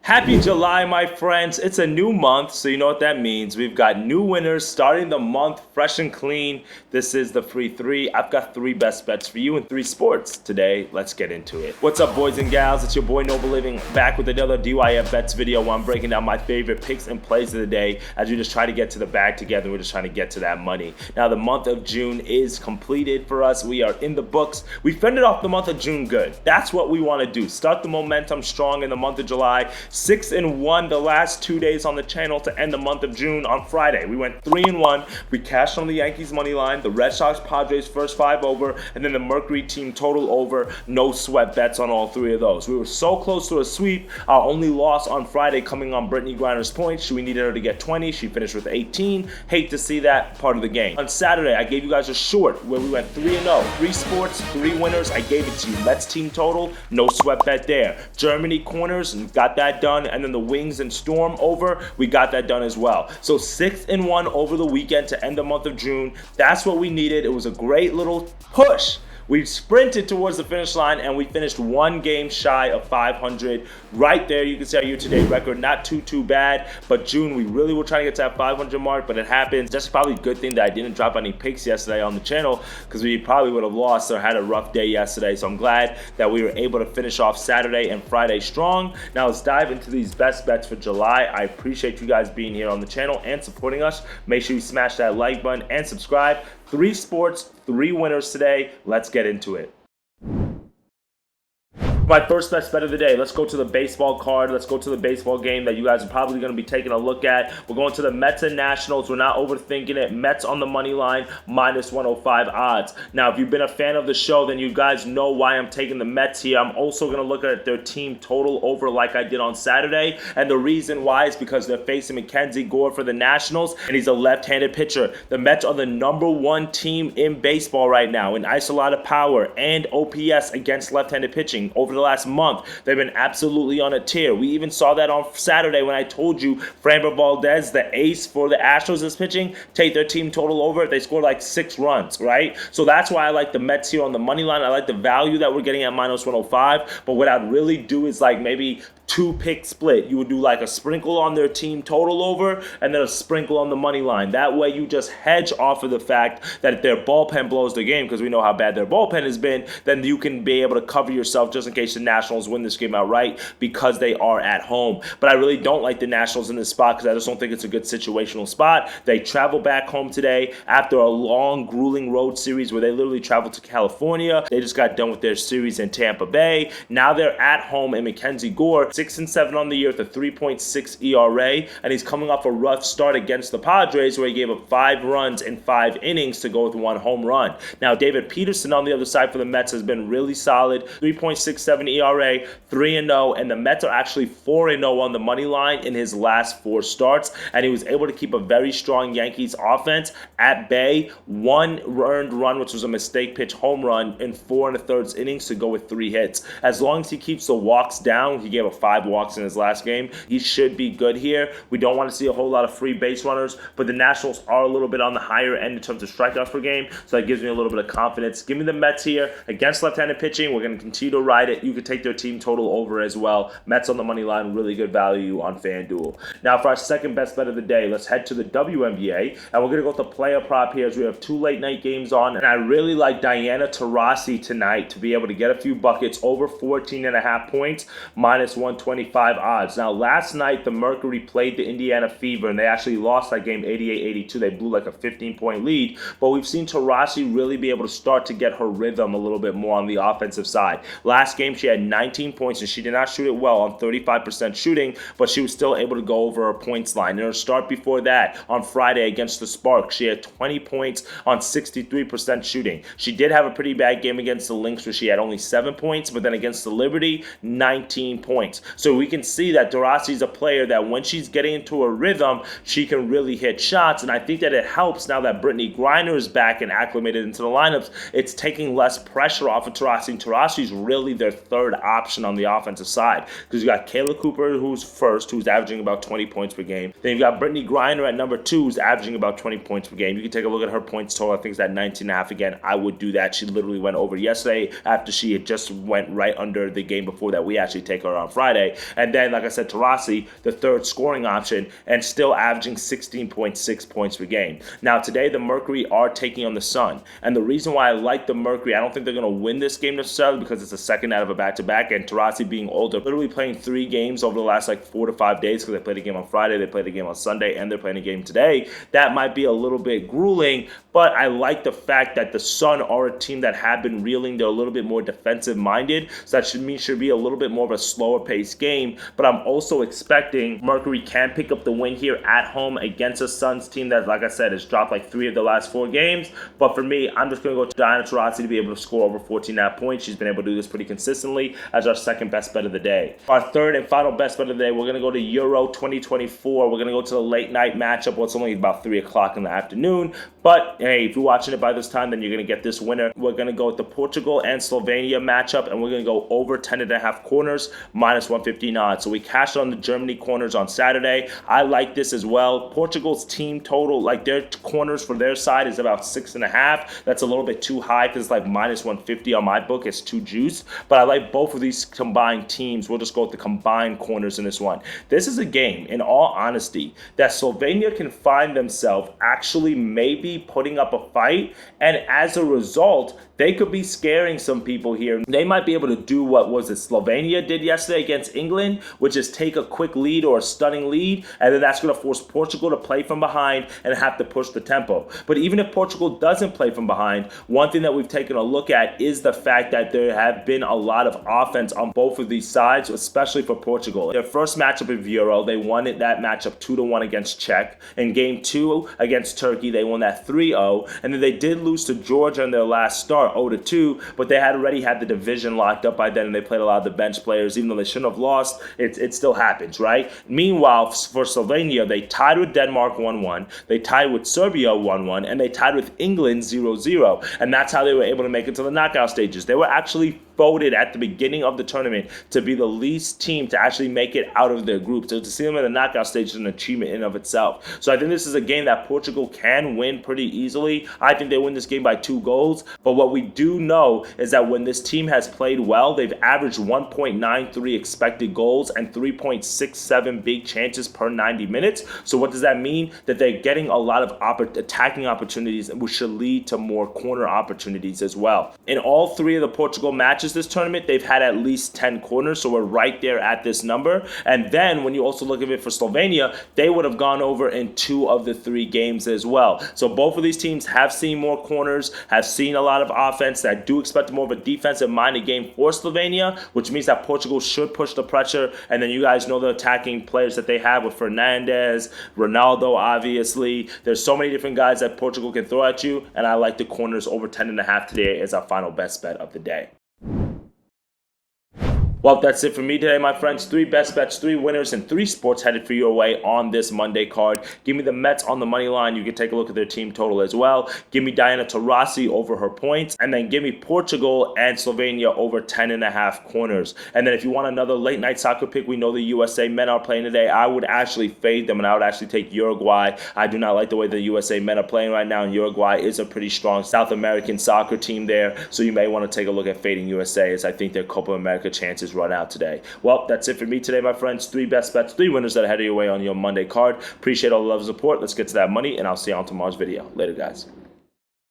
Happy July, my friends. It's a new month, so you know what that means. We've got new winners starting the month fresh and clean. This is the free three. I've got three best bets for you in three sports today. Let's get into it. What's up, boys and gals? It's your boy Noble Living back with another DYF Bets video where I'm breaking down my favorite picks and plays of the day as we just try to get to the bag together. We're just trying to get to that money. Now, the month of June is completed for us. We are in the books. We fended off the month of June good. That's what we want to do. Start the momentum strong in the month of July. 6-1 the last 2 days on the channel to end the month of June on Friday. We went 3-1. We cashed on the Yankees money line, the Red Sox Padres first 5 over, and then the Mercury team total over. No sweat bets on all three of those. We were so close to a sweep. Our only loss on Friday coming on Brittany Griner's points. We needed her to get 20. She finished with 18. Hate to see that, part of the game. On Saturday, I gave you guys a short where we went 3-0. 3 sports, 3 winners. I gave it to you. Mets team total, no sweat bet there. Germany corners, got that done. And then the Wings and Storm over, we got that done as well. So 6-1 over the weekend to end the month of June. That's what we needed. It was a great little push. We sprinted towards the finish line and we finished one game shy of 500. Right there, you can see our year-to-date record, not too bad. But June, we really were trying to get to that 500 mark, but it happens. That's probably a good thing that I didn't drop any picks yesterday on the channel because we probably would have lost or had a rough day yesterday. So I'm glad that we were able to finish off Saturday and Friday strong. Now let's dive into these best bets for July. I appreciate you guys being here on the channel and supporting us. Make sure you smash that like button and subscribe. 3 sports, 3 winners today. Let's get into it. My first best bet of the day. Let's go to the baseball card. Let's go to the baseball game that you guys are probably going to be taking a look at. We're going to the Mets and Nationals. We're not overthinking it. Mets on the money line, minus 105 odds. Now, if you've been a fan of the show, then you guys know why I'm taking the Mets here. I'm also going to look at their team total over like I did on Saturday. And the reason why is because they're facing Mackenzie Gore for the Nationals, and he's a left-handed pitcher. The Mets are the #1 team in baseball right now in isolated power and OPS against left-handed pitching. Over the last month, they've been absolutely on a tear. We even saw that on Saturday when I told you Framber Valdez, the ace for the Astros, is pitching. Take their team total over. They scored like 6 runs, right? So that's why I like the Mets here on the money line. I like the value that we're getting at minus 105. But what I'd really do is like maybe 2-pick split. You would do like a sprinkle on their team total over and then a sprinkle on the money line. That way you just hedge off of the fact that if their bullpen blows the game, because we know how bad their bullpen has been, then you can be able to cover yourself just in case the Nationals win this game outright because they are at home. But I really don't like the Nationals in this spot because I just don't think it's a good situational spot. They travel back home today after a long, grueling road series where they literally traveled to California. They just got done with their series in Tampa Bay. Now they're at home in Mackenzie Gore, 6-7 on the year with a 3.6 ERA, and he's coming off a rough start against the Padres where he gave up 5 runs in 5 innings to go with 1 home run. Now, David Peterson on the other side for the Mets has been really solid, 3.67 ERA, 3-0, and the Mets are actually 4-0 on the money line in his last 4 starts, and he was able to keep a very strong Yankees offense at bay. 1 earned run, which was a mistake pitch home run, in 4 1/3 innings to go with 3 hits. As long as he keeps the walks down, he gave up 5 walks in his last game. He should be good here. We don't want to see a whole lot of free base runners, but the Nationals are a little bit on the higher end in terms of strikeouts per game, so that gives me a little bit of confidence. Give me the Mets here against left-handed pitching. We're going to continue to ride it. You could take their team total over as well. Mets on the money line, really good value on FanDuel. Now, for our second best bet of the day, let's head to the WNBA, and we're going to go with the player prop here as we have 2 late-night games on, and I really like Diana Taurasi tonight to be able to get a few buckets over 14.5 points, minus 125 odds. Now, last night, the Mercury played the Indiana Fever, and they actually lost that game 88-82. They blew like a 15-point lead, but we've seen Taurasi really be able to start to get her rhythm a little bit more on the offensive side. Last game, she had 19 points, and she did not shoot it well on 35% shooting, but she was still able to go over her points line. In her start before that, on Friday against the Sparks, she had 20 points on 63% shooting. She did have a pretty bad game against the Lynx where she had only 7 points, but then against the Liberty, 19 points. So we can see that Taurasi is a player that when she's getting into a rhythm, she can really hit shots, and I think that it helps now that Brittany Griner is back and acclimated into the lineups. It's taking less pressure off of Taurasi, and Taurasi's really their third option on the offensive side because you got Kayla Cooper, who's first, who's averaging about 20 points per game. Then you've got Brittany Griner at number 2, who's averaging about 20 points per game. You can take a look at her points total. I think it's at 19.5 again. I would do that. She literally went over yesterday after she had just went right under the game before that we actually take her on Friday. Friday. And then, like I said, Taurasi, the third scoring option, and still averaging 16.6 points per game. Now, today, the Mercury are taking on the Sun. And the reason why I like the Mercury, I don't think they're going to win this game necessarily because it's the second out of a back-to-back, and Taurasi being older, literally playing 3 games over the last 4 to 5 days because they played a game on Friday, they played a game on Sunday, and they're playing a game today. That might be a little bit grueling, but I like the fact that the Sun are a team that have been reeling. They're a little bit more defensive-minded, so that should be a little bit more of a slower-paced game. But I'm also expecting Mercury can pick up the win here at home against a Suns team that, like I said, has dropped 3 of the last 4 games. But for me, I'm just going to go to Diana Taurasi to be able to score over 14.5 points. She's been able to do this pretty consistently as our second best bet of the day. Our third and final best bet of the day, we're going to go to Euro 2024. We're going to go to the late night matchup. Well, it's only about 3 o'clock in the afternoon. But hey, if you're watching it by this time, then you're going to get this winner. We're going to go with the Portugal and Slovenia matchup, and we're going to go over 10.5 corners, minus 115 odds. So we cashed on the Germany corners on Saturday. I like this as well. Portugal's team total, their corners for their side is about 6.5. That's a little bit too high because it's minus 150 on my book. It's too juiced. But I like both of these combined teams. We'll just go with the combined corners in this one. This is a game, in all honesty, that Slovenia can find themselves actually maybe putting up a fight, and as a result, they could be scaring some people here. They might be able to do what Slovenia did yesterday against England, which is take a quick lead or a stunning lead, and then that's going to force Portugal to play from behind and have to push the tempo. But even if Portugal doesn't play from behind, one thing that we've taken a look at is the fact that there have been a lot of offense on both of these sides, especially for Portugal. Their first matchup of Euro, they won that matchup 2-1 against Czech. In game 2 against Turkey, they won that 3-0, and then they did lose to Georgia in their last start, 0-2, but they had already had the division locked up by then, and they played a lot of the bench players. Even though they shouldn't have lost, it still happens, right? Meanwhile, for Slovenia, they tied with Denmark 1-1, they tied with Serbia 1-1, and they tied with England 0-0, and that's how they were able to make it to the knockout stages. They were actually voted at the beginning of the tournament to be the least team to actually make it out of their group. So to see them in the knockout stage is an achievement in and of itself. So I think this is a game that Portugal can win pretty easily. I think they win this game by 2 goals. But what we do know is that when this team has played well, they've averaged 1.93 expected goals and 3.67 big chances per 90 minutes. So what does that mean? That they're getting a lot of attacking opportunities, which should lead to more corner opportunities as well. In all 3 of the Portugal matches this tournament, they've had at least 10 corners, so we're right there at this number. And then when you also look at it for Slovenia, they would have gone over in 2 of the 3 games as well. So both of these teams have seen more corners, have seen a lot of offense. I do expect more of a defensive-minded game for Slovenia, which means that Portugal should push the pressure. And then you guys know the attacking players that they have with Fernandes, Ronaldo, obviously. There's so many different guys that Portugal can throw at you, and I like the corners over 10.5 today as our final best bet of the day. Well, that's it for me today, my friends. 3 best bets, 3 winners, and 3 sports headed for your way on this Monday card. Give me the Mets on the money line. You can take a look at their team total as well. Give me Diana Taurasi over her points. And then give me Portugal and Slovenia over 10.5 corners. And then if you want another late night soccer pick, we know the USA men are playing today. I would actually fade them, and I would actually take Uruguay. I do not like the way the USA men are playing right now, and Uruguay is a pretty strong South American soccer team there. So you may want to take a look at fading USA, as I think their Copa America chances run out today. Well, that's it for me today, my friends. 3 best bets, 3 winners that are headed your way on your Monday card. Appreciate all the love and support. Let's get to that money, and I'll see you on tomorrow's video. Later, guys.